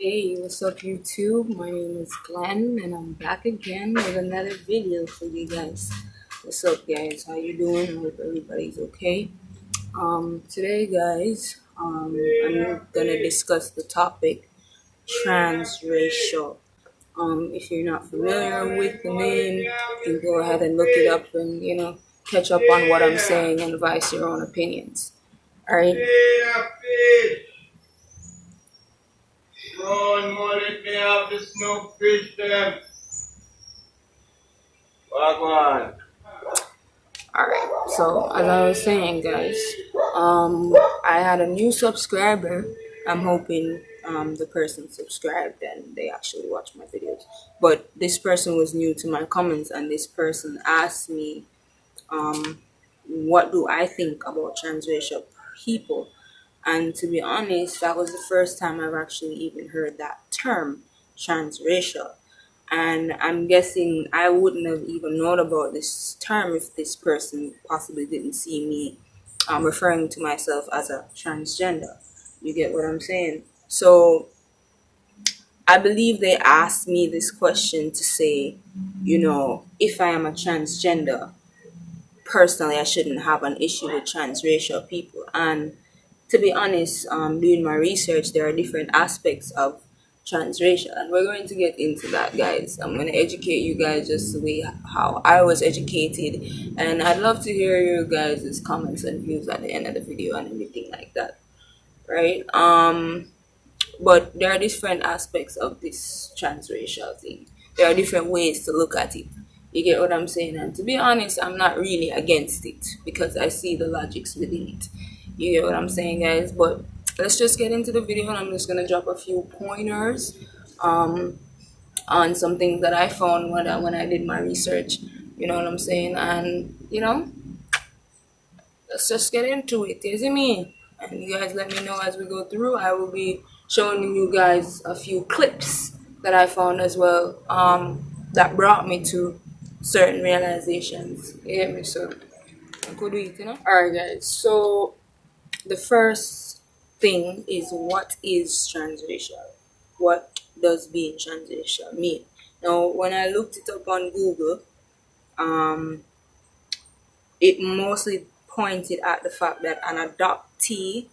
Hey, what's up YouTube? My name is Glenn and I'm back again with another video for you guys. What's up guys? How you doing? I hope everybody's okay. Today guys, I'm gonna discuss the topic transracial. If you're not familiar with the name, you can go ahead and look it up and catch up on what I'm saying and voice your own opinions. Alright? Ron, let me have the snow fish them. Wagwan. Alright, so as I was saying, guys, I had a new subscriber. I'm hoping the person subscribed and they actually watch my videos. But this person was new to my comments, and this person asked me, what do I think about transracial people? And to be honest, that was the first time I've actually even heard that term, transracial. And I'm guessing I wouldn't have even known about this term if this person possibly didn't see me referring to myself as a transgender. You get what I'm saying? So I believe they asked me this question to say, if I am a transgender, personally, I shouldn't have an issue with transracial people. And to be honest, doing my research, there are different aspects of transracial, and we're going to get into that, guys. I'm going to educate you guys just the way how I was educated, and I'd love to hear your guys' comments and views at the end of the video and everything like that, right? But there are different aspects of this transracial thing. There are different ways to look at it. You get what I'm saying? And to be honest, I'm not really against it because I see the logics within it. You get what I'm saying, guys? But let's just get into the video, and I'm just gonna drop a few pointers on some things that I found when I did my research. You know what I'm saying? And let's just get into it. You see me? And you guys let me know as we go through. I will be showing you guys a few clips that I found as well. That brought me to certain realizations. You get me? So I could do it. Alright guys, so the first thing is, what is transracial? What does being transracial mean? Now when I looked it up on Google, it mostly pointed at the fact that an adoptee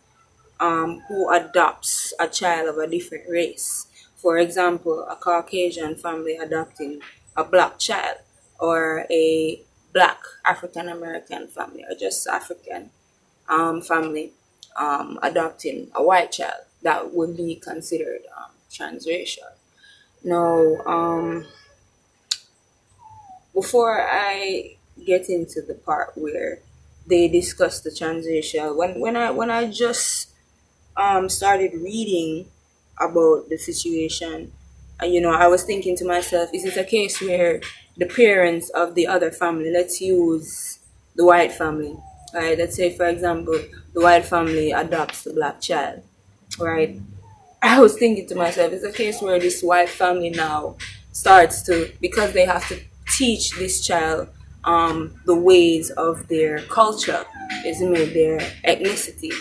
who adopts a child of a different race. For example, a Caucasian family adopting a black child, or a black African American family, or just African family adopting a white child. That would be considered transracial. Now, before I get into the part where they discuss the transracial, when I just started reading about the situation, I was thinking to myself, is it a case where the parents of the other family, let's use the white family, right? Let's say, for example, the white family adopts the black child, right? I was thinking to myself, it's a case where this white family now starts to, because they have to teach this child the ways of their culture, isn't it, their ethnicity.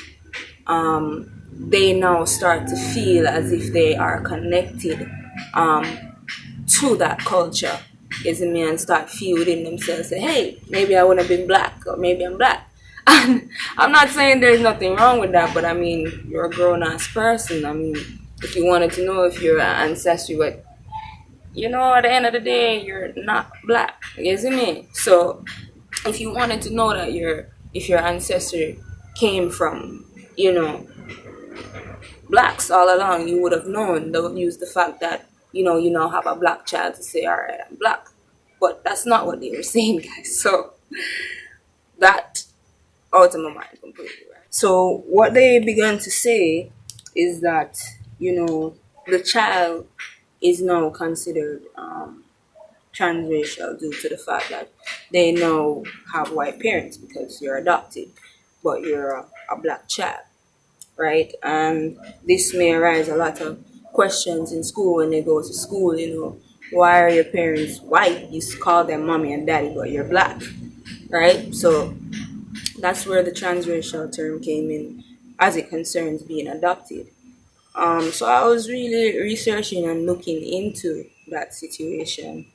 They now start to feel as if they are connected to that culture, isn't me, and start feel within themselves, say, hey, maybe I would have been black, or maybe I'm black. And I'm not saying there's nothing wrong with that, but I mean, you're a grown ass person. I mean, if you wanted to know if you're an ancestry, but at the end of the day, you're not black, you see me? So if you wanted to know that if your ancestry came from, blacks all along, you would have known. Don't use the fact that you now have a black child to say, all right, I'm black. But that's not what they were saying, guys. So that out of my mind completely, right? So what they began to say is that the child is now considered transracial due to the fact that they now have white parents because you're adopted, but you're a black child, right? And this may arise a lot of questions in school when they go to school. Why are your parents white? You call them mommy and daddy, but you're black, right? So that's where the transracial term came in as it concerns being adopted. So I was really researching and looking into that situation,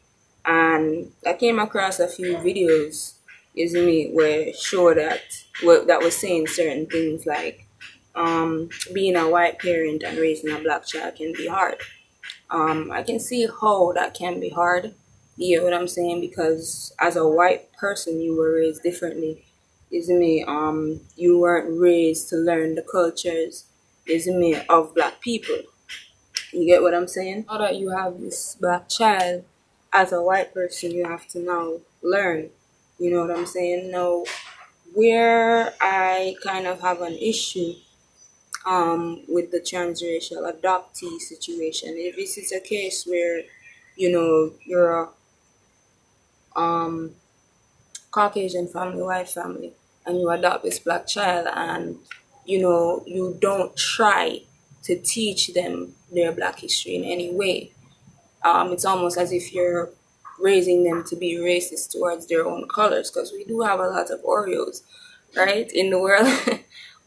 and I came across a few videos, isn't it, where show that that was saying certain things like being a white parent and raising a black child can be hard. I can see how that can be hard. You get what I'm saying? Because as a white person, you were raised differently, isn't it? You weren't raised to learn the cultures, isn't it, of black people. You get what I'm saying? Now that you have this black child, as a white person, you have to now learn. You know what I'm saying? Now, where I kind of have an issue with the transracial adoptee situation, if this is a case where, you're a Caucasian family, white family, and you adopt this black child, and you don't try to teach them their black history in any way. It's almost as if you're raising them to be racist towards their own colors, because we do have a lot of Oreos, right, in the world.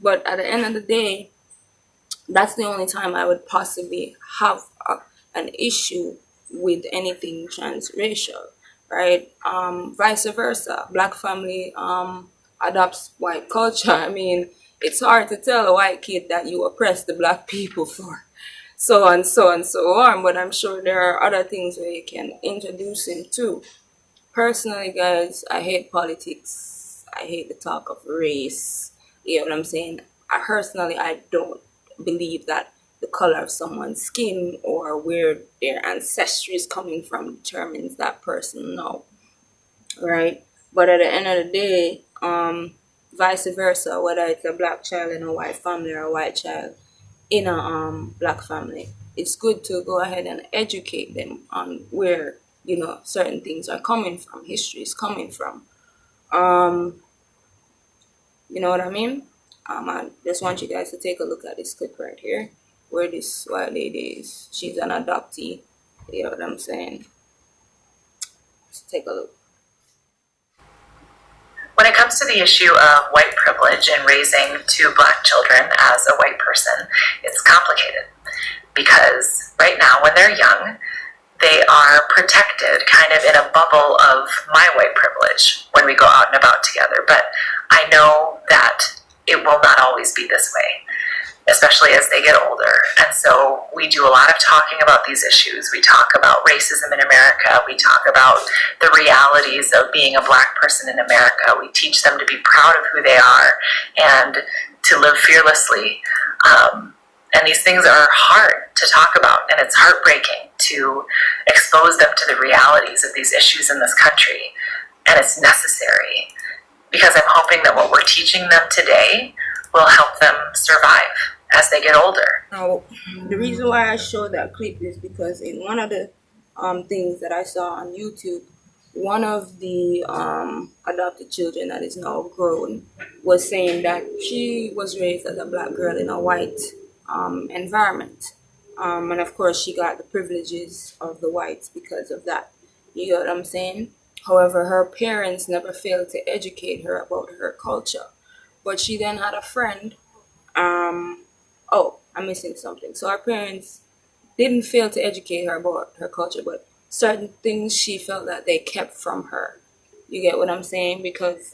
But at the end of the day, that's the only time I would possibly have an issue with anything transracial, right? Vice versa, black family adopts white culture. I mean, it's hard to tell a white kid that you oppress the black people for so on, so on, so on. But I'm sure there are other things where you can introduce him to. Personally, guys, I hate politics. I hate the talk of race. You know what I'm saying? I don't believe that the color of someone's skin or where their ancestry is coming from determines that person. No, right? But at the end of the day, vice versa, whether it's a black child in a white family or a white child in a black family, it's good to go ahead and educate them on where certain things are coming from, history is coming from. um you know what I mean? I just want you guys to take a look at this clip right here, where this white lady is, she's an adoptee. You know what I'm saying? Let's take a look. When it comes to the issue of white privilege and raising two black children as a white person, it's complicated because right now when they're young, they are protected kind of in a bubble of my white privilege when we go out and about together. But I know that it will not always be this way, especially as they get older. And so we do a lot of talking about these issues. We talk about racism in America. We talk about the realities of being a black person in America. We teach them to be proud of who they are and to live fearlessly. And these things are hard to talk about, and it's heartbreaking to expose them to the realities of these issues in this country. And it's necessary because I'm hoping that what we're teaching them today will help them survive as they get older. Now, the reason why I showed that clip is because in one of the things that I saw on YouTube, one of the adopted children that is now grown was saying that she was raised as a black girl in a white environment. And of course, she got the privileges of the whites because of that. You know what I'm saying? However, her parents never failed to educate her about her culture. But she then had a friend. Oh, I'm missing something. So her parents didn't fail to educate her about her culture, but certain things she felt that they kept from her. You get what I'm saying? Because,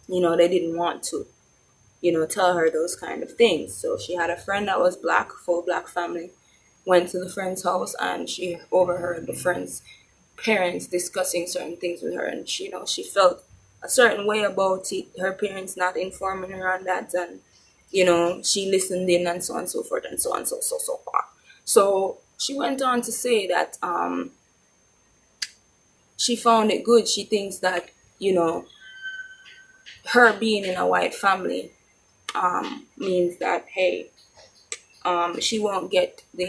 they didn't want to, tell her those kind of things. So she had a friend that was black, full black family, went to the friend's house, and she overheard the friend's parents discussing certain things with her, and she felt a certain way about it, her parents not informing her on that, and she listened in, and so on and so forth, and so on so far. So she went on to say that she found it good. She thinks that her being in a white family means that, hey, she won't get the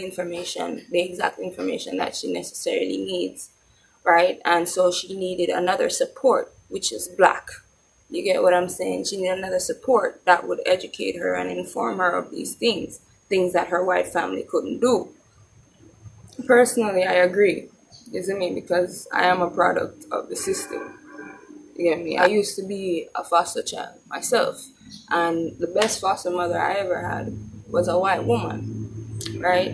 exact information that she necessarily needs, right? And so she needed another support, which is black. You get what I'm saying? She needed another support that would educate her and inform her of these things that her white family couldn't do. Personally, I agree, isn't me? Because I am a product of the system. You get me? I used to be a foster child myself, and the best foster mother I ever had was a white woman. right?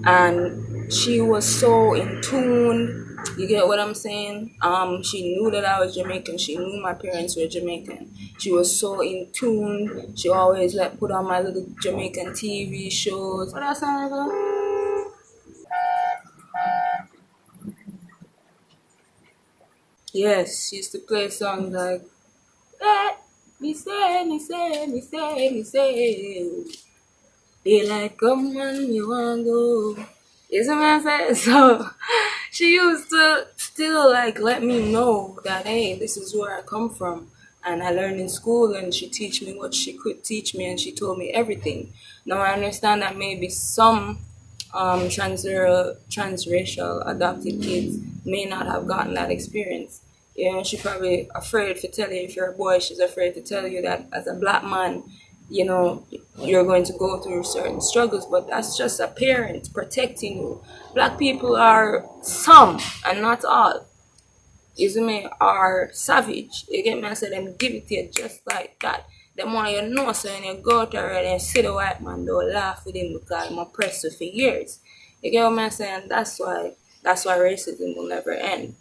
And she was so in tune. You get what I'm saying? She knew that I was Jamaican. She knew my parents were Jamaican. She was so in tune. She always like put on my little Jamaican TV shows. What that sound like? Yes, she used to play songs like me say, me say, me say, me say. Daylight come and you want go. You see what I'm saying? So she used to still like let me know that hey, this is where I come from. And I learned in school and she teach me what she could teach me and she told me everything. Now I understand that maybe some transracial adopted kids may not have gotten that experience. You know, she probably afraid to tell you if you're a boy, she's afraid to tell you that as a black man, you know, you're going to go through certain struggles, but that's just a parent protecting you. Black people are some and not all. You see me, are savage. You get me? I say them give it to you just like that. The more you know, so when you go to her and see the white man, they'll laugh with him because I'm oppressed for years. You get what I'm saying? That's why racism will never end.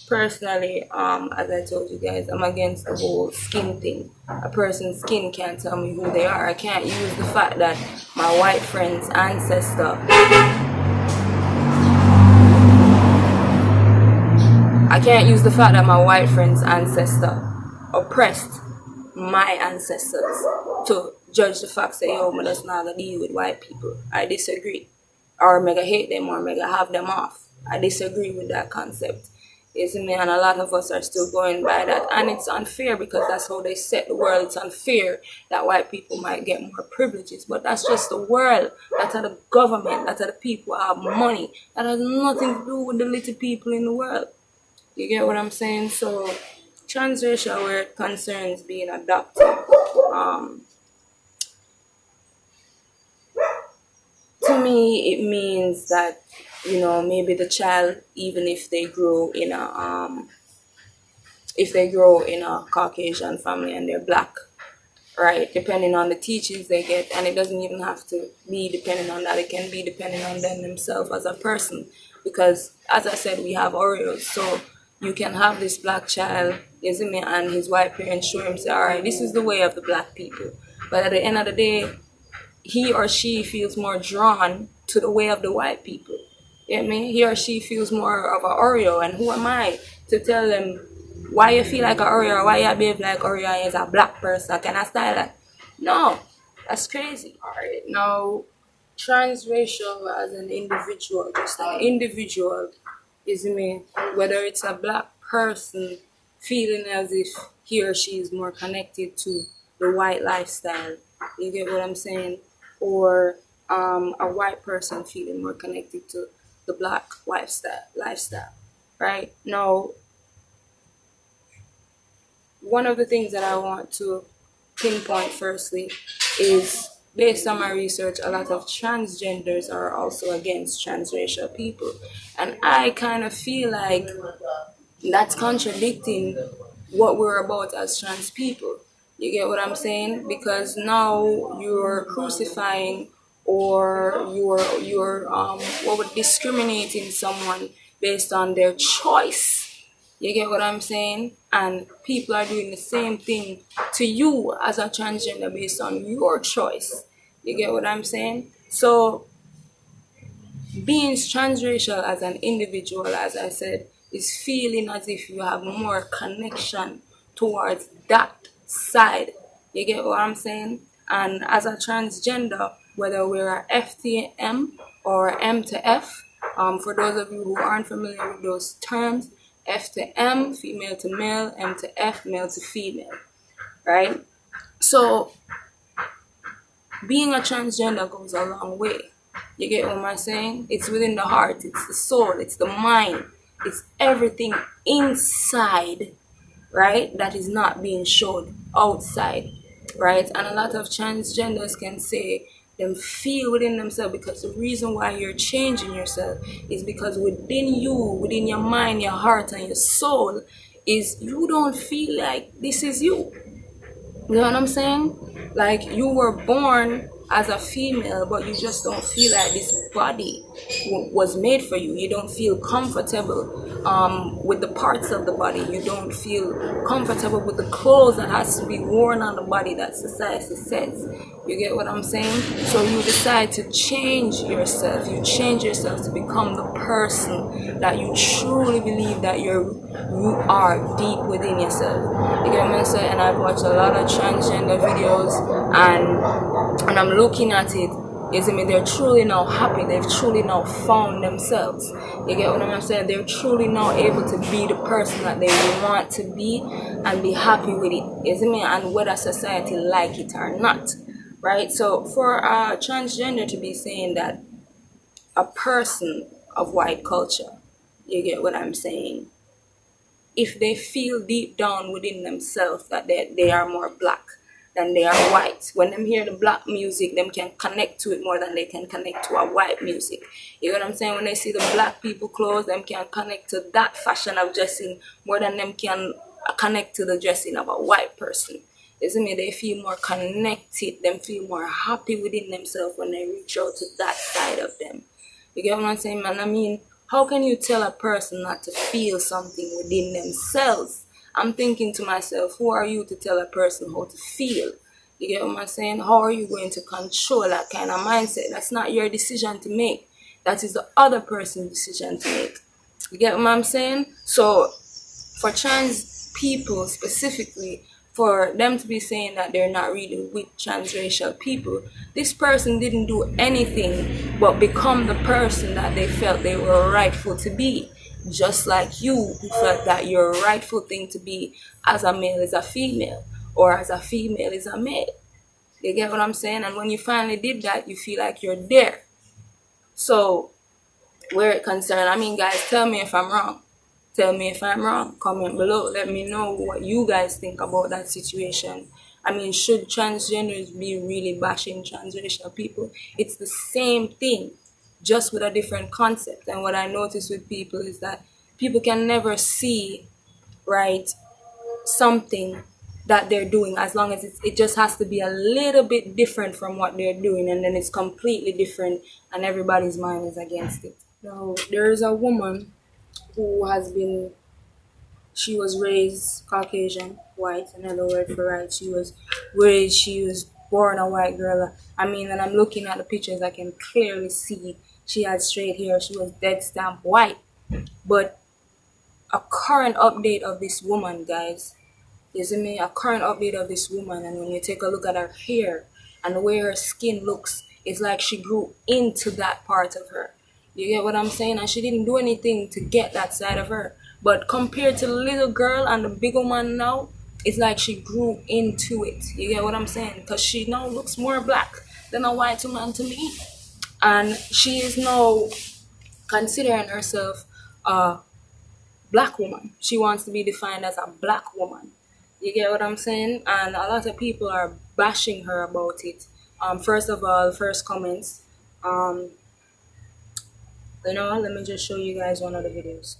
Personally, as I told you guys, I'm against the whole skin thing. A person's skin can't tell me who they are. I can't use the fact that my white friend's ancestor I can't use the fact that my white friend's ancestor oppressed my ancestors to judge the fact that yo, but that's not gonna deal with white people. I disagree. Or mega hate them or mega have them off. I disagree with that concept. You see me, and a lot of us are still going by that. And it's unfair because that's how they set the world. It's unfair that white people might get more privileges. But that's just the world. That's how the government, that's how the people have money. That has nothing to do with the little people in the world. You get what I'm saying? So, transracial, where it concerns being adopted, to me, it means that maybe the child, even if they grow in a Caucasian family and they're black, right? Depending on the teachings they get, and it doesn't even have to be depending on that. It can be depending on them themselves as a person, because as I said, we have Oreos, so you can have this black child, isn't it, and his white parents show him say, all right, this is the way of the black people. But at the end of the day, he or she feels more drawn to the way of the white people. You get me? He or she feels more of an Oreo, and who am I to tell them why you feel like an Oreo or why you behave like Oreo as a black person? Can I style that? No, that's crazy. All right, now transracial as an individual, just an individual, is me, whether it's a black person feeling as if he or she is more connected to the white lifestyle, you get what I'm saying? Or a white person feeling more connected to the black lifestyle, right? Now, one of the things that I want to pinpoint firstly is based on my research, a lot of transgenders are also against transracial people. And I kind of feel like that's contradicting what we're about as trans people. You get what I'm saying? Because now you're crucifying or you're discriminating someone based on their choice. You get what I'm saying? And people are doing the same thing to you as a transgender based on your choice. You get what I'm saying? So being transracial as an individual, as I said, is feeling as if you have more connection towards that side. You get what I'm saying? And as a transgender, whether we're a FTM or M to F, for those of you who aren't familiar with those terms, F to M, female to male, M to F, male to female, right? So being a transgender goes a long way. You get what I'm saying? It's within the heart, it's the soul, it's the mind, it's everything inside, right? That is not being showed outside, right? And a lot of transgenders can say them feel within themselves, because the reason why you're changing yourself is because within you, within your mind, your heart, and your soul, is you don't feel like this is you. You know what I'm saying? Like you were born as a female, but you just don't feel like this body was made for you. You don't feel comfortable with the parts of the body. You don't feel comfortable with the clothes that has to be worn on the body that society says. You get what I'm saying? So you decide to change yourself. You change yourself to become the person that you truly believe that you are deep within yourself. You get what I'm saying? And I've watched a lot of transgender videos, and I'm looking at it. Is, I mean, they're truly now happy. They've truly now found themselves. You get what I'm saying? They're truly now able to be the person that they want to be and be happy with it. Is, I mean, and whether society like it or not, right? So for a transgender to be saying that a person of white culture, you get what I'm saying? If they feel deep down within themselves that they are more black than they are white, when them hear the black music, them can connect to it more than they can connect to a white music. You know what I'm saying? When they see the black people clothes, them can connect to that fashion of dressing more than them can connect to the dressing of a white person. Isn't it? They feel more connected, them feel more happy within themselves when they reach out to that side of them. You get what I'm saying, man? I mean, how can you tell a person not to feel something within themselves? I'm thinking to myself, who are you to tell a person how to feel? You get what I'm saying? How are you going to control that kind of mindset? That's not your decision to make. That is the other person's decision to make. You get what I'm saying? So for trans people specifically, for them to be saying that they're not really with transracial people, this person didn't do anything but become the person that they felt they were rightful to be. Just like you, who felt that your rightful thing to be as a male is a female, or as a female is a male. You get what I'm saying? And when you finally did that, you feel like you're there. So where it concerned, I mean, guys, tell me if I'm wrong. Tell me if I'm wrong. Comment below. Let me know what you guys think about that situation. I mean, should transgenders be really bashing transracial people? It's the same thing, just with a different concept. And what I notice with people is that people can never see, right, something that they're doing, as long as it just has to be a little bit different from what they're doing, and then it's completely different and everybody's mind is against it. Now, there is a woman who she was raised Caucasian, white, another word for white. She was born a white girl. I mean, when I'm looking at the pictures, I can clearly see she had straight hair. She was dead stamp white. But a current update of this woman, guys, isn't me? A current update of this woman, and when you take a look at her hair and the way her skin looks, it's like she grew into that part of her. You get what I'm saying? And she didn't do anything to get that side of her. But compared to the little girl and the big woman now, it's like she grew into it. You get what I'm saying? Because she now looks more black than a white woman to me. And she is now considering herself a black woman. She wants to be defined as a black woman. You get what I'm saying? And a lot of people are bashing her about it. First of all, first comments. You know, let me just show you guys one of the videos.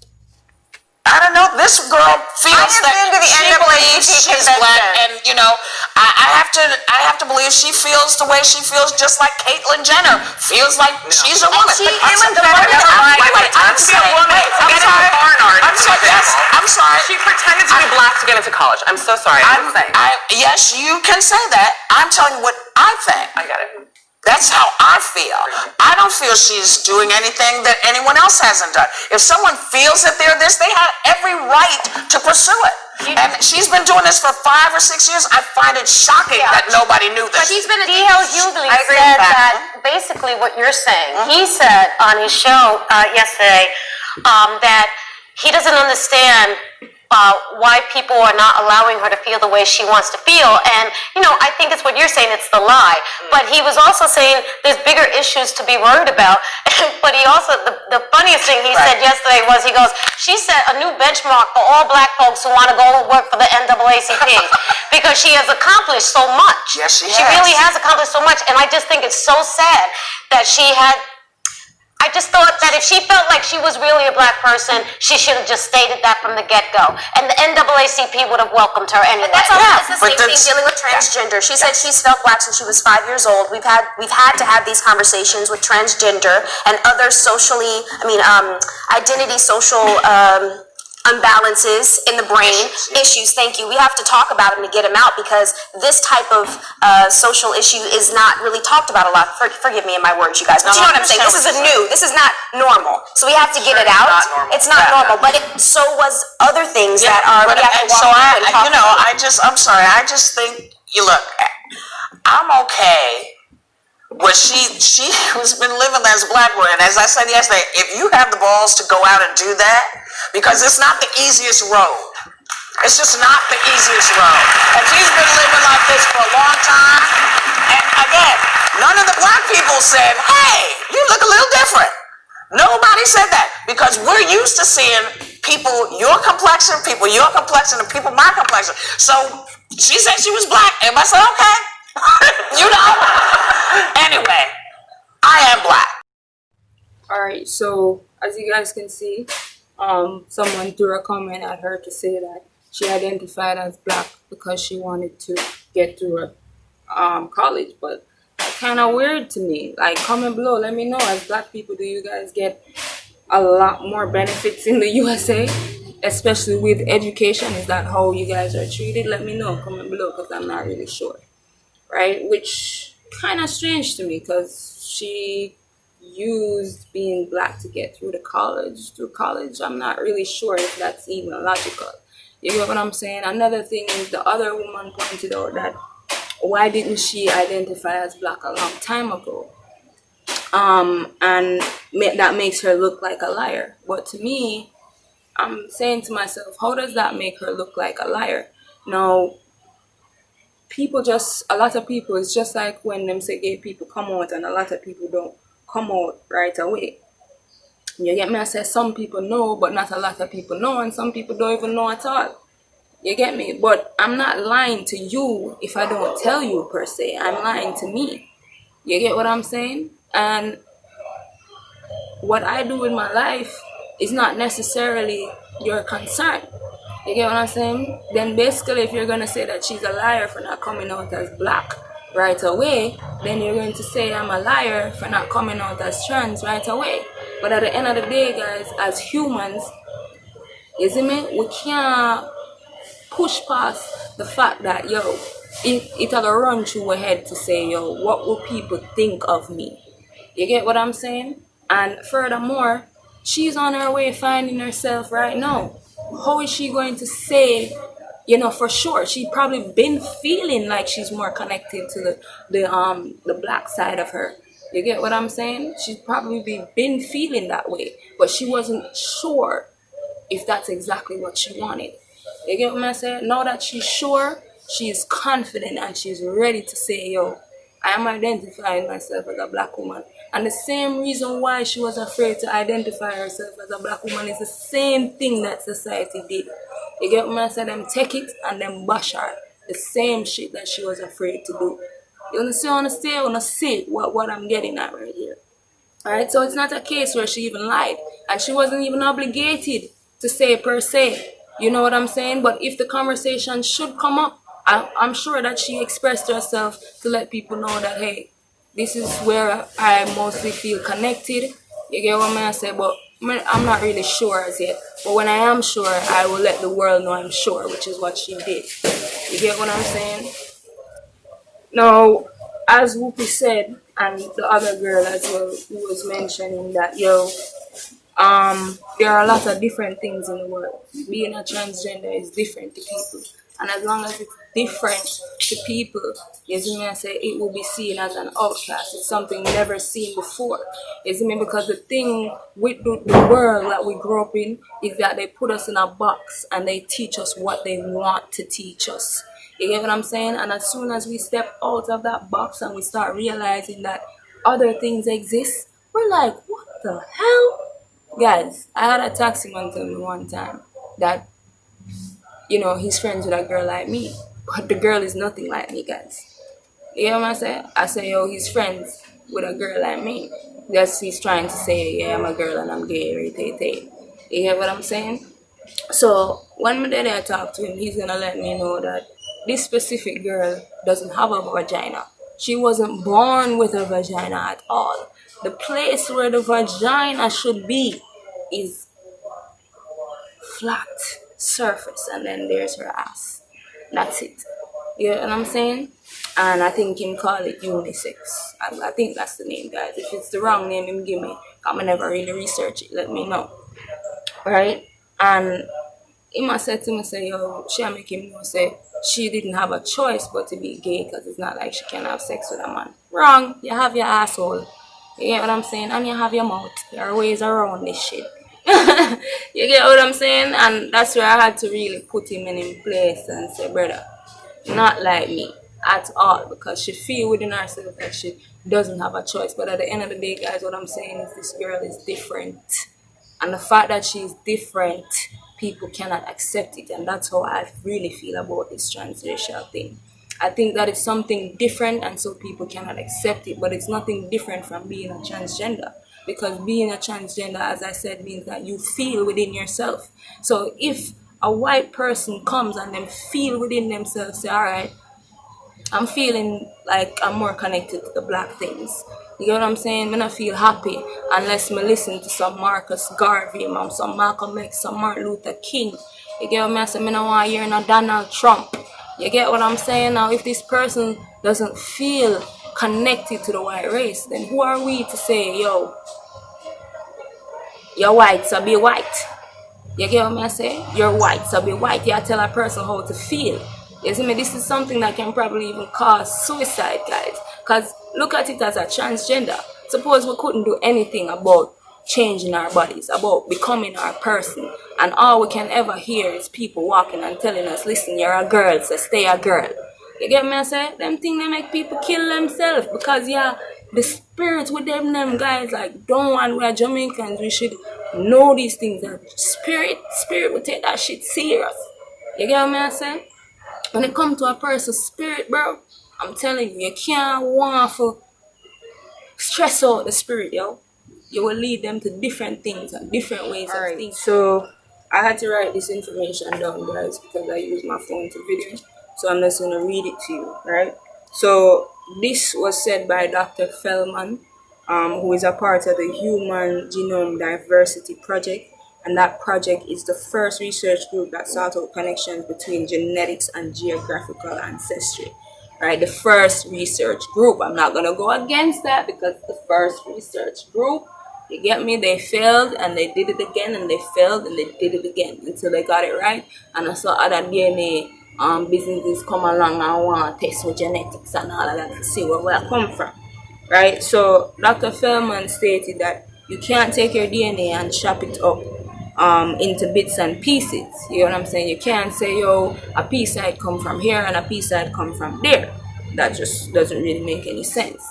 I don't know. This girl feels that she believes she's black, and you know, I have to believe she feels the way she feels, just like Caitlyn Jenner feels like she's a woman. I'm sorry. She pretended to be black to get into college. I'm so sorry. Yes, you can say that. I'm telling you what I think. I got it. That's how I feel. I don't feel she's doing anything that anyone else hasn't done. If someone feels that they're this, they have every right to pursue it. And she's been doing this for 5 or 6 years. I find it shocking that nobody knew this. But she's been Hughley said that basically what you're saying. He said on his show yesterday that he doesn't understand why people are not allowing her to feel the way she wants to feel. And, you know, I think it's what you're saying, it's the lie. But he was also saying there's bigger issues to be worried about. But he also, the funniest thing he said yesterday was, he goes, she set a new benchmark for all black folks who want to go and work for the NAACP because she has accomplished so much. Yes, she has. She really has accomplished so much. And I just think it's so sad that she had I just thought that if she felt like she was really a black person, she should have just stated that from the get-go. And the NAACP would have welcomed her anyway. But that's all. It's the same thing dealing with transgender. She said she's felt black since she was 5 years old. We've had to have these conversations with transgender and other identity social unbalances in the brain issues. Thank you. We have to talk about them to get them out, because this type of social issue is not really talked about a lot. Forgive me in my words, you guys, but you know what I'm saying. This is not normal, so we have to get it out. It's not normal, but so was other things that are. We have to walk through and talk about. I'm sorry. I just think look. I'm okay. Well, she has been living as a black woman. As I said yesterday, if you have the balls to go out and do that, because it's not the easiest road. It's just not the easiest road. And she's been living like this for a long time. And again, none of the black people said, hey, you look a little different. Nobody said that, because we're used to seeing people your complexion, and people my complexion. So she said she was black, and I said, okay. Anyway, I am black. Alright, so as you guys can see, someone threw a comment at her to say that she identified as black because she wanted to get through her college, but that's kind of weird to me. Like, comment below, let me know, as black people, do you guys get a lot more benefits in the USA, especially with education? Is that how you guys are treated? Let me know, comment below, because I'm not really sure. Right, which kind of strange to me, because she used being black to get through college. I'm not really sure if that's even logical. You get what I'm saying? Another thing is, the other woman pointed out that why didn't she identify as black a long time ago, and that makes her look like a liar. But to me, I'm saying to myself, how does that make her look like a liar? Now, a lot of people, it's just like when them say gay people come out, and a lot of people don't come out right away. You get me? I say some people know, but not a lot of people know, and some people don't even know at all. You get me? But I'm not lying to you if I don't tell you, per se. I'm lying to me. You get what I'm saying? And what I do in my life is not necessarily your concern. You get what I'm saying? Then basically, if you're going to say that she's a liar for not coming out as black right away, then you're going to say I'm a liar for not coming out as trans right away. But at the end of the day, guys, as humans, you see me? We can't push past the fact that, it'll run through our head to say, what will people think of me? You get what I'm saying? And furthermore, she's on her way finding herself right now. How is she going to say, for sure? She probably been feeling like she's more connected to the black side of her. You get what I'm saying? She's probably been feeling that way, but she wasn't sure if that's exactly what she wanted. You get what I'm saying? Now that she's sure, she's confident, and she's ready to say, I am identifying myself as a black woman. And the same reason why she was afraid to identify herself as a black woman is the same thing that society did. You get what I'm saying? Them take it and them bash her. The same shit that she was afraid to do. You understand? I want to see what I'm getting at right here. Alright, so it's not a case where she even lied. And she wasn't even obligated to say per se. You know what I'm saying? But if the conversation should come up, I'm sure that she expressed herself to let people know that, hey, this is where I mostly feel connected. You get what I'm saying? But I'm not really sure as yet. But when I am sure, I will let the world know I'm sure, which is what she did. You get what I'm saying? Now, as Whoopi said, and the other girl as well, who was mentioning that, there are a lot of different things in the world. Being a transgender is different to people. And as long as it's different to people, you see me, I say it will be seen as an outcast. It's something never seen before. You see me, because the thing with the world that we grew up in is that they put us in a box and they teach us what they want to teach us. You get what I'm saying? And as soon as we step out of that box and we start realizing that other things exist, we're like, what the hell? Guys, I had a taxi man tell me one time that, he's friends with a girl like me. But the girl is nothing like me, guys. You know what I'm saying? I say, he's friends with a girl like me. Yes, he's trying to say, yeah, I'm a girl and I'm gay, right? You get what I'm saying? So when my daddy I talk to him, he's gonna let me know that this specific girl doesn't have a vagina. She wasn't born with a vagina at all. The place where the vagina should be is flat surface, and then there's her ass. That's it. You know what I'm saying? And I think him call it unisex. I think that's the name, guys. If it's the wrong name, him give me. I'm never really research it. Let me know, right? And he must say to me, say, yo, she make him know, say, she didn't have a choice but to be gay because it's not like she can have sex with a man. Wrong. You have your asshole. You get what I'm saying? And you have your mouth. There are ways around this shit. You get what I'm saying? And that's where I had to really put him in place and say, brother, not like me at all, because she feel within herself that she doesn't have a choice. But at the end of the day, guys, what I'm saying is this girl is different. And the fact that she's different, people cannot accept it. And that's how I really feel about this transracial thing. I think that it's something different, and so people cannot accept it. But it's nothing different from being a transgender. Because being a transgender, as I said, means that you feel within yourself. So if a white person comes and them feel within themselves, say, all right, I'm feeling like I'm more connected to the black things. You get what I'm saying? I don't feel happy unless I listen to some Marcus Garvey, some Malcolm X, some Martin Luther King. You get what I'm saying? I don't want to hear no Donald Trump. You get what I'm saying? Now, if this person doesn't feel connected to the white race, then who are we to say, yo, you're white, so be white? You get what I'm saying? You're white, so be white. You tell a person how to feel. You see me? This is something that can probably even cause suicide, guys. Because look at it as a transgender. Suppose we couldn't do anything about changing our bodies, about becoming our person. And all we can ever hear is people walking and telling us, listen, you're a girl, so stay a girl. You get me? I say? Them things they make people kill themselves. Because, yeah, the spirit with them guys, like, don't want, we're Jamaicans, we should know these things. That spirit will take that shit serious. You get me? I say? When it comes to a person's spirit, bro, I'm telling you, you can't want to stress out the spirit, yo. You will lead them to different things and different ways of thinking. So I had to write this information down, guys, because I use my phone to video. So I'm just going to read it to you, right? So this was said by Dr. Feldman, who is a part of the Human Genome Diversity Project. And that project is the first research group that sought out connections between genetics and geographical ancestry. Right, the first research group. I'm not going to go against that because the first research group, you get me, they failed and they did it again, and they failed and they did it again until they got it right. And I saw other DNA businesses come along and want to test with genetics and all of that to see where I come from. Right, so Dr. Feldman stated that you can't take your DNA and chop it up into bits and pieces. You know what I'm saying? You can't say, yo, a piece side come from here and a piece side come from there. That just doesn't really make any sense.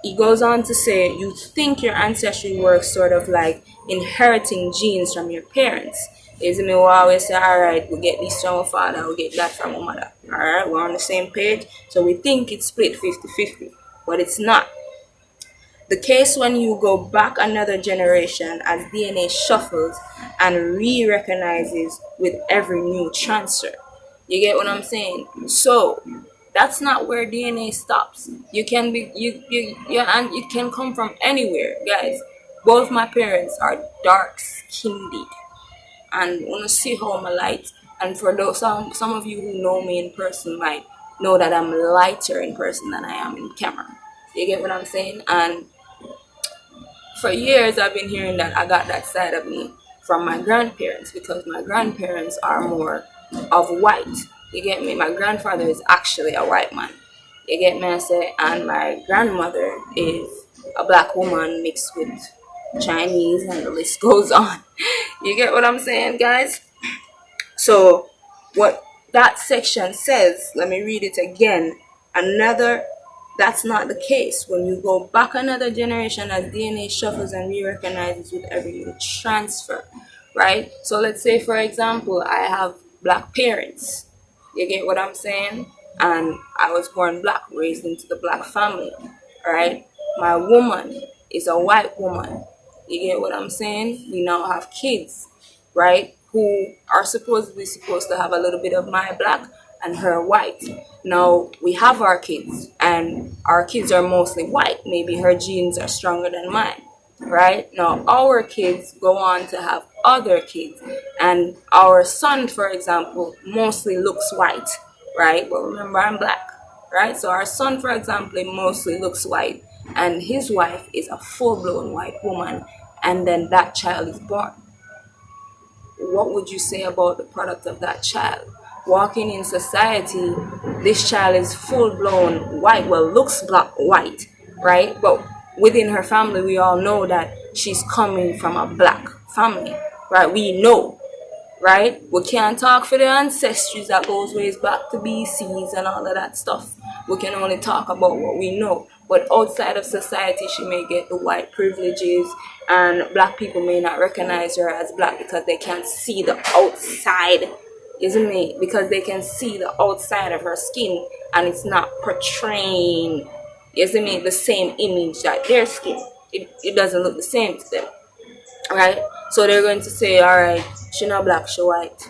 He goes on to say, you think your ancestry works sort of like inheriting genes from your parents. Is me, we always say, all right, we get this from our father, we get that from our mother. All right, we're on the same page. So we think it's split 50-50, but it's not. The case when you go back another generation as DNA shuffles and re-recognizes with every new transfer. You get what I'm saying? So that's not where DNA stops. You can be and it can come from anywhere, guys. Both my parents are dark skinned, and wanna see how I'm light. And for those some of you who know me in person might know that I'm lighter in person than I am in camera. You get what I'm saying? And for years, I've been hearing that I got that side of me from my grandparents, because my grandparents are more of white. You get me? My grandfather is actually a white man. You get me? I say, and my grandmother is a black woman mixed with Chinese, and the list goes on. You get what I'm saying, guys? So, what that section says, let me read it again. That's not the case. When you go back another generation as DNA shuffles and re-recognizes with every new transfer, right? So let's say, for example, I have black parents. You get what I'm saying? And I was born black, raised into the black family, right? my woman is a white woman. You get what I'm saying? We now have kids, right? Who are supposed to have a little bit of my black and her white. Now we have our kids, and our kids are mostly white. Maybe her genes are stronger than mine, right? Now our kids go on to have other kids, and our son, for example, mostly looks white, right? But remember, I'm black, right? So our son, for example, mostly looks white, and his wife is a full-blown white woman, and then that child is born. What would you say about the product of that child? Walking in society, this child is full-blown white, well, looks black white, right? But within her family, we all know that she's coming from a black family, right? We know, right? We can't talk for the ancestries that goes ways back to BCs and all of that stuff. We can only talk about what we know. But outside of society, she may get the white privileges, and black people may not recognize her as black because they can't see the outside, isn't it? Because they can see the outside of her skin, and it's not portraying, isn't it, the same image that their skin. It doesn't look the same to them, right? So they're going to say, all right, she not black, she white.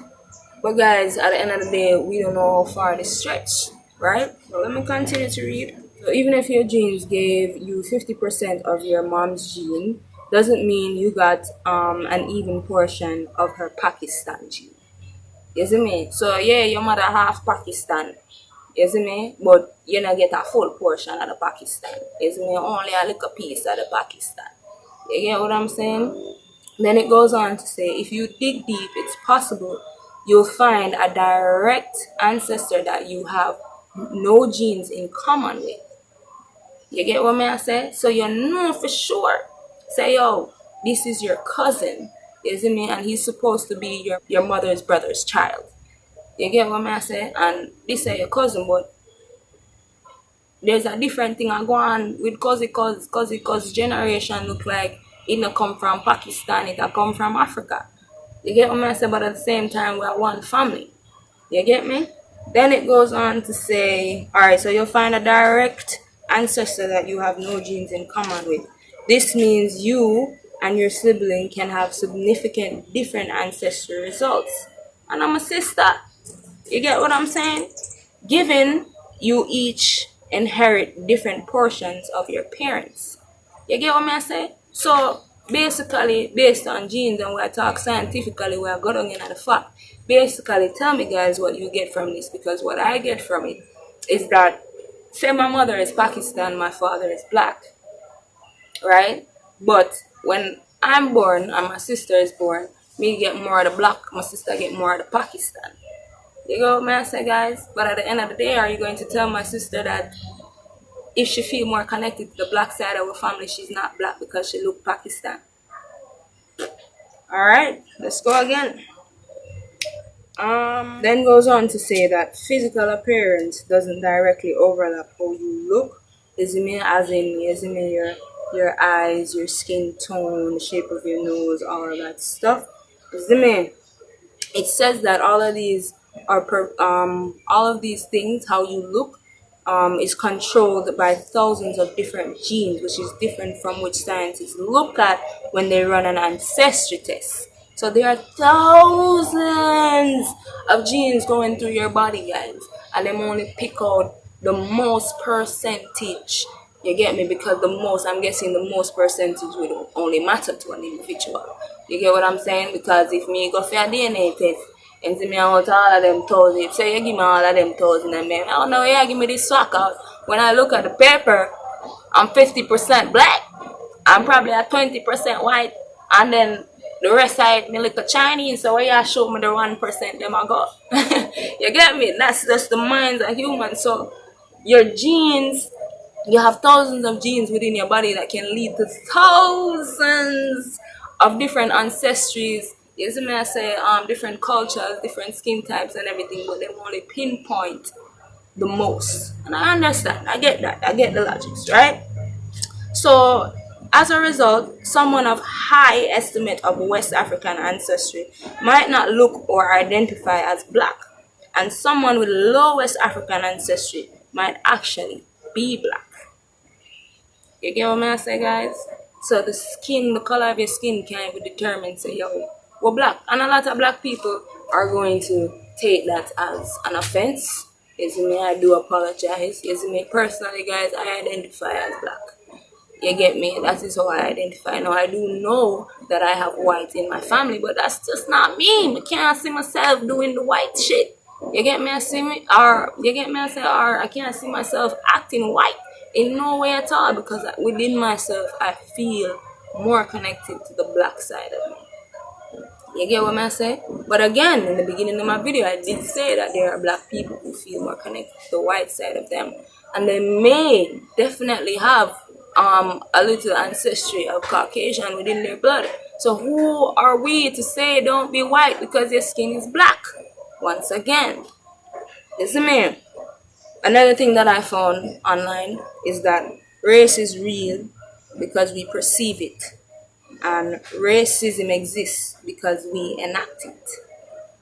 But guys, at the end of the day, we don't know how far this stretch, right? So let me continue to read. So even if your genes gave you 50% of your mom's gene, doesn't mean you got an even portion of her Pakistan gene. You see me? So yeah, your mother half Pakistan. You see me? But you don't get a full portion of the Pakistan. You see me? Only a little piece of the Pakistan. You get what I'm saying? Then it goes on to say, if you dig deep, it's possible you'll find a direct ancestor that you have no genes in common with. You get what I say? So you know for sure. Say, yo, this is your cousin, isn't me? And he's supposed to be your mother's brother's child. You get what I say? And this is your cousin, but there's a different thing I go on with cause generation look like it not come from Pakistan, it come from Africa. You get what I say? But at the same time, we are one family. You get me? Then it goes on to say, alright, so you'll find a direct ancestor that you have no genes in common with. This means you and your sibling can have significant different ancestry results. And I'm a sister. You get what I'm saying? Given you each inherit different portions of your parents. You get what I say? So basically, based on genes, and we talk scientifically, we are going in at the fact. Basically, tell me guys what you get from this, because what I get from it is that, say my mother is Pakistan, my father is black, right? But when I'm born and my sister is born, me get more of the black, my sister get more of the Pakistan. You go, man, I say, guys. But at the end of the day, are you going to tell my sister that if she feel more connected to the black side of her family, she's not black because she look Pakistan? All right, let's go again. Then goes on to say that physical appearance doesn't directly overlap how you look. As in your eyes, your skin tone, the shape of your nose, all of that stuff. It says that all of these all of these things, how you look, is controlled by thousands of different genes, which is different from which scientists look at when they run an ancestry test. So there are thousands of genes going through your body, guys, and them only pick out the most percentage. You get me? Because I'm guessing the most percentage will only matter to an individual. You get what I'm saying? Because if me go for a DNA test and see me out all of them 1,000, say you give me all of them 1,000 and me, oh no, yeah, give me this swag out. When I look at the paper, I'm 50% black. I'm probably at 20% white, and then the rest of it, me look at Chinese, so where you show me the 1%, them I go. You get me? That's just the minds of humans. So your genes, you have thousands of genes within your body that can lead to thousands of different ancestries. You see me, I say different cultures, different skin types and everything, but they only pinpoint the most. And I understand, I get that, I get the logics, right? So as a result, someone of high estimate of West African ancestry might not look or identify as black, and someone with low West African ancestry might actually be black. You get what I say, guys? So the color of your skin can't even determine, say, yo, we're black. And a lot of black people are going to take that as an offense. You see me? I do apologize. You see me? Personally, guys, I identify as black. You get me? That is how I identify. Now, I do know that I have white in my family, but that's just not me. I can't see myself doing the white shit. You get me? I see me? Or, you get me? I say, or I can't see myself acting white in no way at all, because within myself, I feel more connected to the black side of me. You get what I say? But again, in the beginning of my video, I did say that there are black people who feel more connected to the white side of them. And they may definitely have a little ancestry of Caucasian within their blood. So who are we to say don't be white because your skin is black? Once again, listen me. Another thing that I found online is that race is real because we perceive it. And racism exists because we enact it.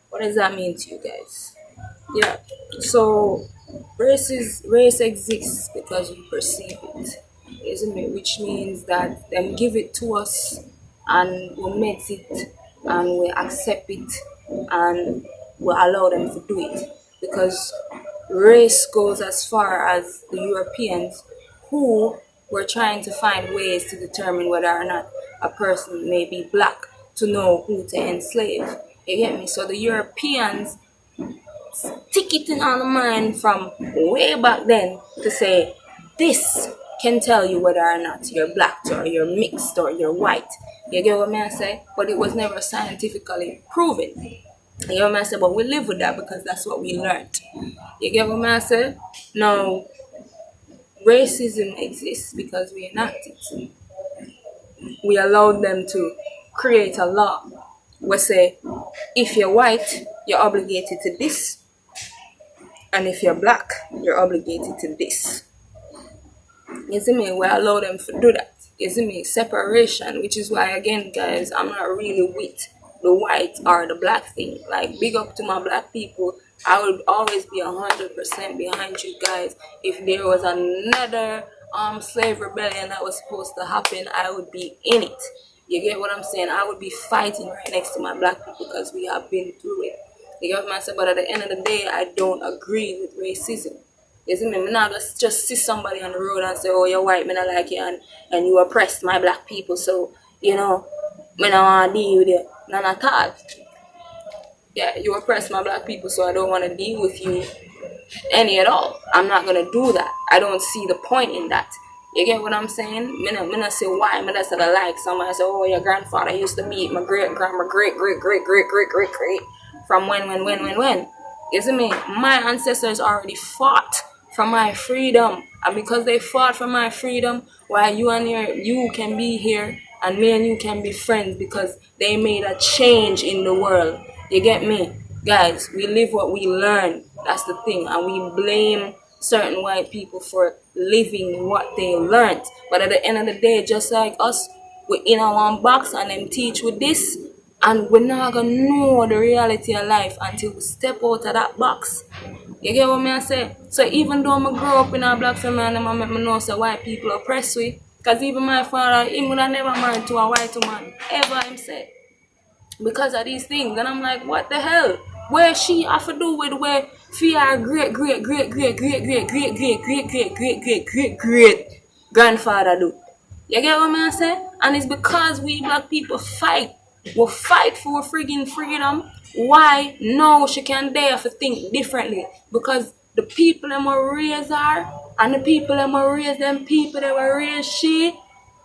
What does that mean to you guys? Yeah. So race exists because we perceive it, isn't it? Which means that them give it to us and we met it and we accept it and we allow them to do it. Because race goes as far as the Europeans who were trying to find ways to determine whether or not a person may be black to know who to enslave. You get me? So the Europeans stick it in our mind from way back then to say this can tell you whether or not you're black or you're mixed or you're white. You get what I say? But it was never scientifically proven. You get what I say? But we live with that because that's what we learned. You get what I say? Now, racism exists because we enact it. We allowed them to create a law where say, if you're white, you're obligated to this, and if you're black, you're obligated to this. You see me? We allow them to do that. You see me? Separation, which is why, again, guys, I'm not really with the white or the black thing. Like, big up to my black people. I would always be 100% behind you guys. If there was another slave rebellion that was supposed to happen, I would be in it. You get what I'm saying? I would be fighting right next to my black people because we have been through it. You get what I'm saying? But at the end of the day, I don't agree with racism. You see me? I'm not just see somebody on the road and say, oh, you're white, I like you, and you oppressed my black people, so, you know, I don't want to deal with you. None at all. Yeah, you oppress my black people, so I don't want to deal with you any at all. I'm not going to do that. I don't see the point in that. You get what I'm saying? Me not say why. Me just like somebody say, oh, your grandfather used to meet my great-grandma, great from when. You see me? My ancestors already fought for my freedom. And because they fought for my freedom, why you can be here and me and you can be friends because they made a change in the world. You get me? Guys, we live what we learn. That's the thing. And we blame certain white people for living what they learned. But at the end of the day, just like us, we're in our one box and them teach with this. And we're not going to know the reality of life until we step out of that box. You get what I say? So even though I grow up in a black family and I make me know so white people oppress we, because even my father, he would have never married to a white woman, ever him said. Because of these things. And I'm like, what the hell? Where she have to do with where fear great grandfather do. You get what I say? And it's because we black people fight. We fight for friggin' freedom. Why? No, she can dare to think differently. Because the people that were raised her and the people that were raised them people that were raised she,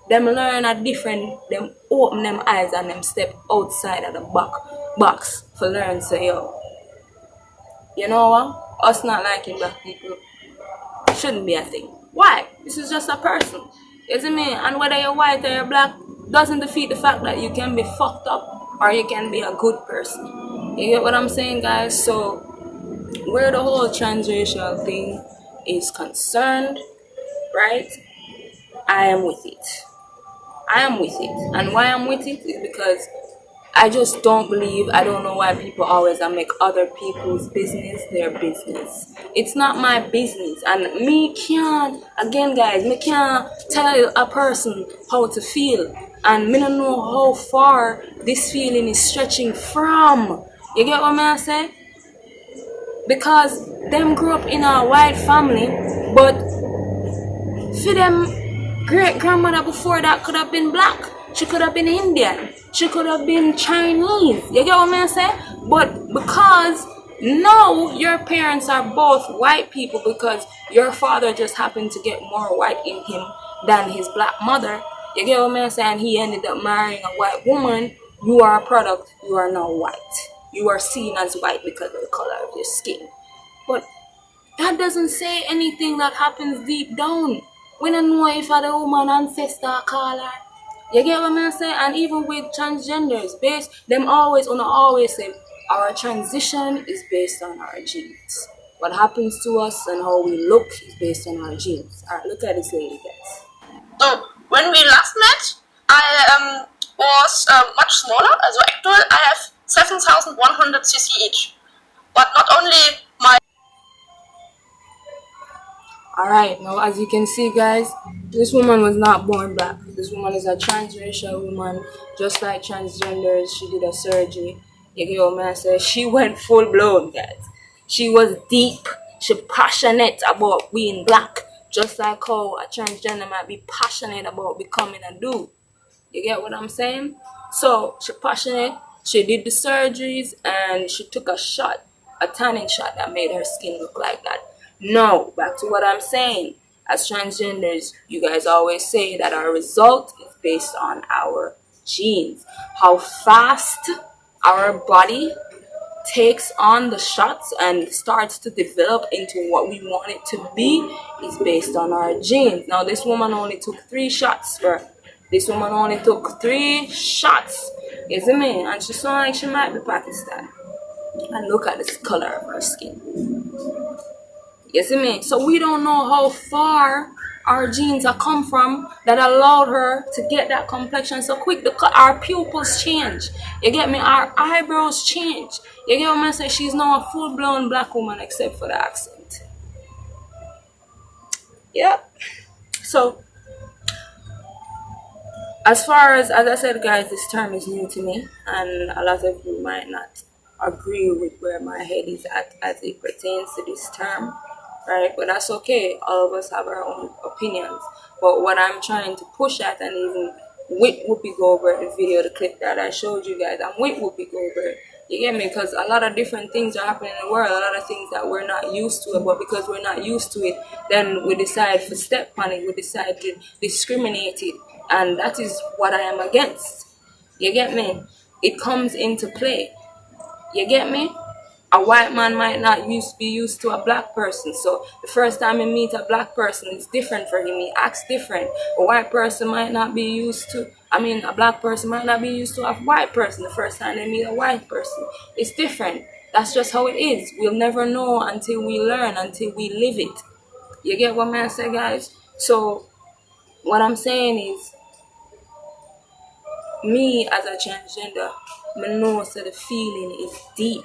them learn a different, them open them eyes and them step outside of the box for learn. So yo, you know what? Us not liking black people shouldn't be a thing. Why? This is just a person. You see me? And whether you're white or you're black doesn't defeat the fact that you can be fucked up or you can be a good person. You get what I'm saying, guys? So where the whole transracial thing is concerned, right? I am with it. I am with it. And why I'm with it is because I just don't believe. I don't know why people always make other people's business their business. It's not my business, and me can't. Again, guys, me can't tell a person how to feel, and me don't know how far this feeling is stretching from. You get what I say? Because them grew up in a white family, but for them great grandmother before that could have been black. She could have been Indian. She could have been Chinese. You get what I'm saying? But because now your parents are both white people, because your father just happened to get more white in him than his black mother. You get what I'm saying? He ended up marrying a white woman. You are a product. You are now white. You are seen as white because of the color of your skin. But that doesn't say anything that happens deep down. We don't know if the woman ancestor call her. You get what I'm saying? And even with transgenders, them always say our transition is based on our genes. What happens to us and how we look is based on our genes. Alright, look at this lady, guys. So when we last met, I was much smaller. Also actually, I have 7,100 cc each. But not only my. Alright, now as you can see, guys, this woman was not born black. This woman is a transracial woman, just like transgenders. She did a surgery. You get what man said? She went full blown, guys. She was deep. She passionate about being black, just like how a transgender might be passionate about becoming a dude. You get what I'm saying? So she passionate. She did the surgeries and she took a shot, a tanning shot that made her skin look like that. No, back to what I'm saying. As transgenders, you guys always say that our result is based on our genes. How fast our body takes on the shots and starts to develop into what we want it to be is based on our genes. Now, this woman only took 3 shots, bro. This woman only took 3 shots. You see me? And she sounds like she might be Pakistan. And look at this color of her skin. You see me? So we don't know how far our genes have come from that allowed her to get that complexion so quick. Our pupils change. You get me? Our eyebrows change. You get what I'm saying? She's now a full-blown black woman except for the accent. Yep. So, as I said, guys, this term is new to me, and a lot of you might not agree with where my head is at as it pertains to this term. Right, but that's okay. All of us have our own opinions. But what I'm trying to push at, and even with Whoopi Goldberg, the video, the clip that I showed you guys, I'm with Whoopi Goldberg. You get me? Because a lot of different things are happening in the world, a lot of things that we're not used to. But because we're not used to it, then we decide to step on it. We decide to discriminate it, and that is what I am against. You get me? It comes into play. You get me? A white man might not be used to a black person. So the first time he meets a black person, it's different for him. He acts different. A white person might not be used to, a black person might not be used to a white person. The first time they meet a white person, it's different. That's just how it is. We'll never know until we learn, until we live it. You get what I say, guys? So what I'm saying is, me as a transgender, I know that the feeling is deep.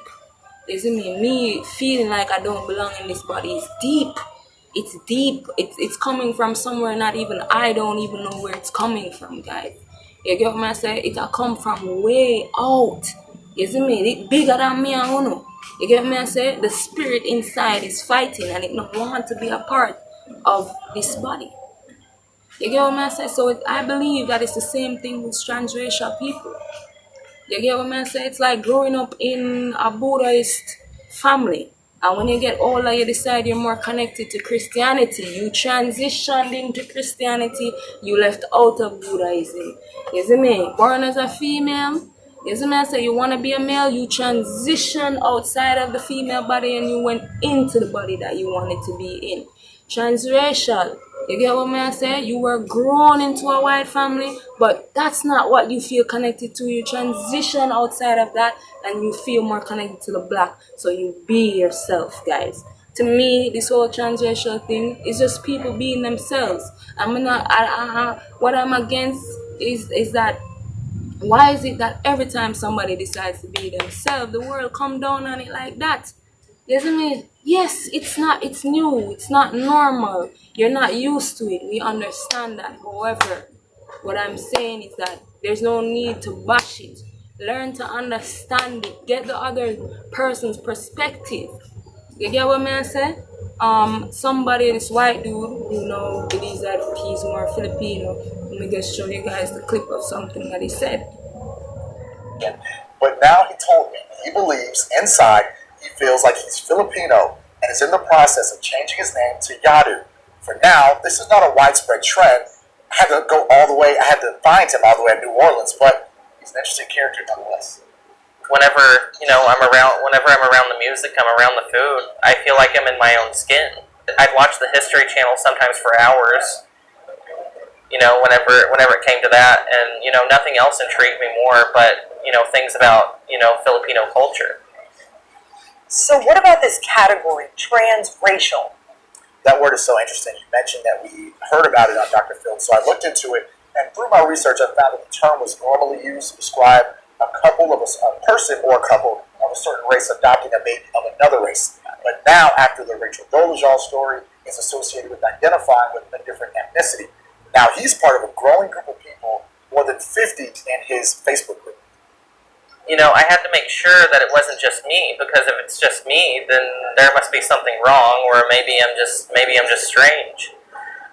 You see me? Me feeling like I don't belong in this body is deep. It's deep. It's coming from somewhere not even I don't even know where it's coming from, guys. You get what I say? It'll come from way out. You see me? It's bigger than me and Uno. You get what I say? The spirit inside is fighting and it don't want to be a part of this body. You get what I say? So I believe that it's the same thing with transracial people. You get what I say? It's like growing up in a Buddhist family. And when you get older, you decide you're more connected to Christianity. You transitioned into Christianity. You left out of Buddhism. You see me? Born as a female. You see me? I say you want to be a male. You transition outside of the female body and you went into the body that you wanted to be in. Transracial. You get what I say? You were grown into a white family, but that's not what you feel connected to. You transition outside of that and you feel more connected to the black. So you be yourself, guys. To me, this whole transracial thing is just people being themselves. What I'm against is that Why is it that every time somebody decides to be themselves, the world come down on it like that? Isn't it? Yes, it's new, it's not normal. You're not used to it. We understand that. However, what I'm saying is that there's no need to bash it. Learn to understand it. Get the other person's perspective. You get what I say? Somebody, this white dude, who believes that he's more Filipino. Let me just show you guys the clip of something that he said. But now he told me he believes inside he feels like he's Filipino and is in the process of changing his name to Yadu. For now, this is not a widespread trend. I had to go all the way, I had to find him all the way in New Orleans, but he's an interesting character nonetheless. Whenever I'm around the music, I'm around the food, I feel like I'm in my own skin. I'd watch the History Channel sometimes for hours, whenever it came to that, and, nothing else intrigued me more but, things about, Filipino culture. So what about this category, transracial? That word is so interesting. You mentioned that we heard about it on Dr. Phil, so I looked into it, and through my research, I found that the term was normally used to describe a person or a couple of a certain race adopting a baby of another race. But now, after the Rachel Dolezal story, is associated with identifying with a different ethnicity. Now, he's part of a growing group of people, more than 50 in his Facebook group. I had to make sure that it wasn't just me, because if it's just me, then there must be something wrong, or maybe I'm just strange.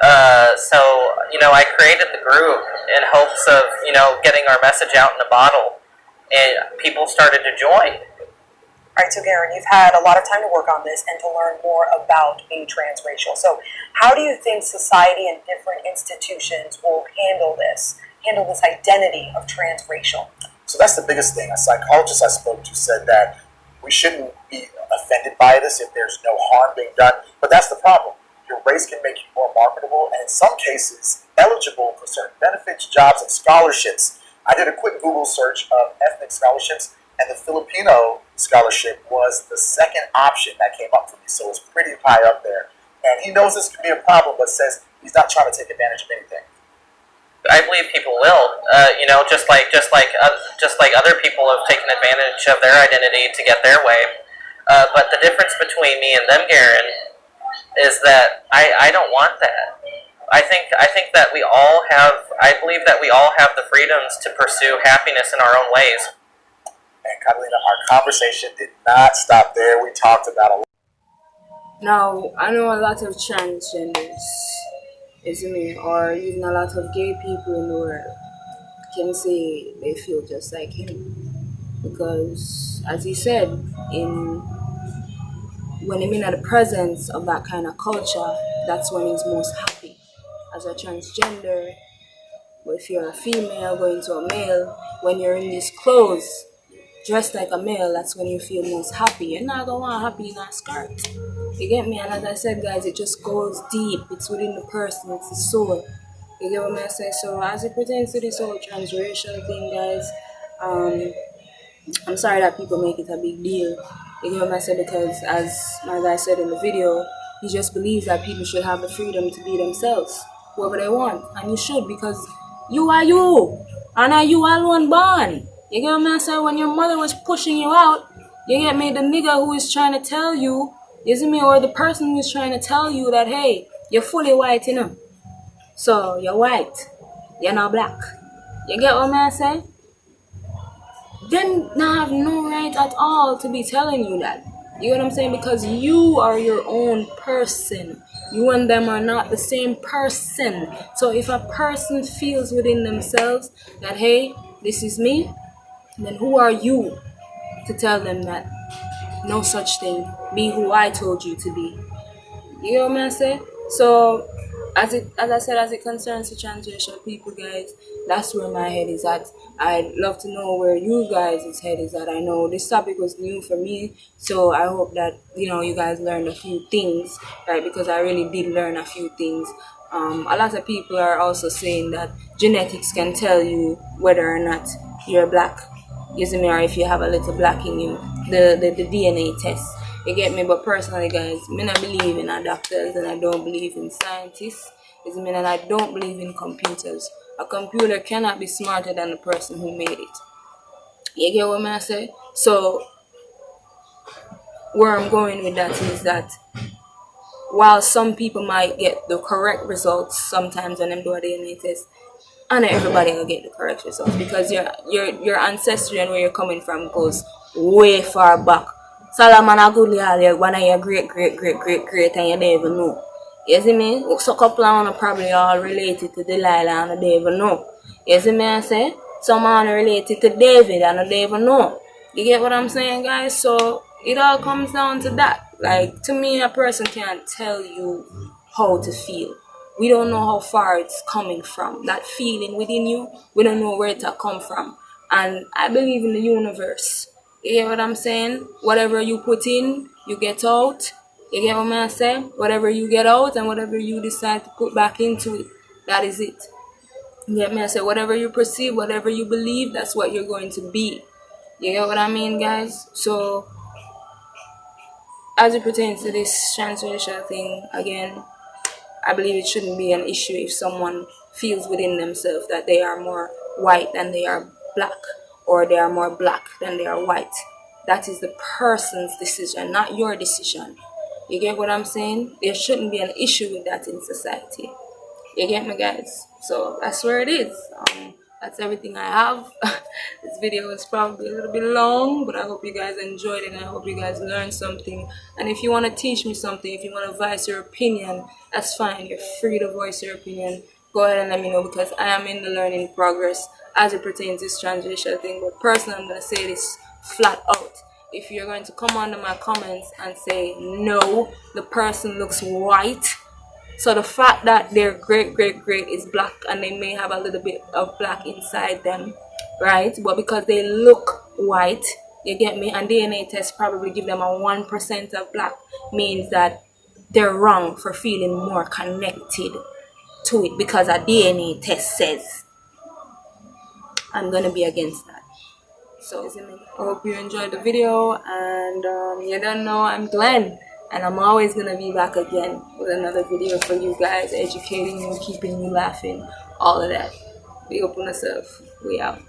So I created the group in hopes of getting our message out in a bottle, and people started to join. All right, so Garen, you've had a lot of time to work on this and to learn more about being transracial. So how do you think society and different institutions will handle this identity of transracial? So that's the biggest thing. A psychologist I spoke to said that we shouldn't be offended by this if there's no harm being done. But that's the problem. Your race can make you more marketable and in some cases eligible for certain benefits, jobs, and scholarships. I did a quick Google search of ethnic scholarships, and the Filipino scholarship was the second option that came up for me. So it's pretty high up there. And he knows this can be a problem, but says he's not trying to take advantage of anything. I believe people will, just like other people have taken advantage of their identity to get their way. But the difference between me and them, Garen, is that I don't want that. I think that I believe that we all have the freedoms to pursue happiness in our own ways. And Catalina, our conversation did not stop there. We talked about a lot. Now, I know a lot of transgenders, isn't it? Or even a lot of gay people in the world can say they feel just like him. Because, as he said, when he's in the presence of that kind of culture, that's when he's most happy. As a transgender, if you're a female going to a male, when you're in these clothes, dressed like a male, that's when you feel most happy. You're not going to want happy in a skirt. You get me? And as I said, guys, it just goes deep. It's within the person. It's the soul. You get what I say? So as it pertains to this whole transracial thing, guys, I'm sorry that people make it a big deal. You get what I say? Because as my guy said in the video, he just believes that people should have the freedom to be themselves, whoever they want. And you should, because you are you. And are you alone born. You get what I say? When your mother was pushing you out, you get me? The nigga who is trying to tell you, isn't me? Or the person who is trying to tell you that, hey, you're fully white, So you're white. You're not black. You get what I say? Then I have no right at all to be telling you that. You get what I'm saying? Because you are your own person. You and them are not the same person. So if a person feels within themselves that, hey, this is me, then who are you to tell them that no such thing? Be who I told you to be. You know what I'm saying? So, as I said, as it concerns the transracial people, guys, that's where my head is at. I'd love to know where you guys' head is at. I know this topic was new for me, so I hope that, you guys learned a few things, right? Because I really did learn a few things. A lot of people are also saying that genetics can tell you whether or not you're black. You see me? Or if you have a little black in you, the DNA test. You get me? But personally, guys, I don't believe in doctors and I don't believe in scientists. You see me? And I don't believe in computers. A computer cannot be smarter than the person who made it. You get what I say? So where I'm going with that is that while some people might get the correct results sometimes when them do a DNA test, and everybody will get the correct results because your ancestry and where you're coming from goes way far back. Solomon a good one of your great and you don't even know. You see me? So couple of them probably all related to Delilah and you don't even know. You see me I say? Some are related to David and you don't even know. You get what I'm saying, guys? So it all comes down to that. Like, to me, a person can't tell you how to feel. We don't know how far it's coming from. That feeling within you, we don't know where it come from. And I believe in the universe. You get what I'm saying? Whatever you put in, you get out. You get what I'm saying? Whatever you get out and whatever you decide to put back into it, that is it. You get me? I say whatever you perceive, whatever you believe, that's what you're going to be. You get what I mean, guys? So, as it pertains to this transracial thing, again, I believe it shouldn't be an issue if someone feels within themselves that they are more white than they are black, or they are more black than they are white. That is the person's decision, not your decision. You get what I'm saying? There shouldn't be an issue with that in society. You get me, guys? So that's where it is. That's everything I have. This video is probably a little bit long, but I hope you guys enjoyed it and I hope you guys learned something. And if you want to teach me something, if you want to voice your opinion, that's fine. You're free to voice your opinion. Go ahead and let me know because I am in the learning progress as it pertains to this transracial thing. But personally, I'm going to say this flat out. If you're going to come under my comments and say, no, the person looks white, so the fact that their great is black and they may have a little bit of black inside them, right? But because they look white, you get me? And DNA tests probably give them a 1% of black, means that they're wrong for feeling more connected to it because a DNA test says. I'm going to be against that. So I hope you enjoyed the video, and you don't know, I'm Glenn. And I'm always going to be back again with another video for you guys, educating you, keeping you laughing, all of that. Be open yourself. We out.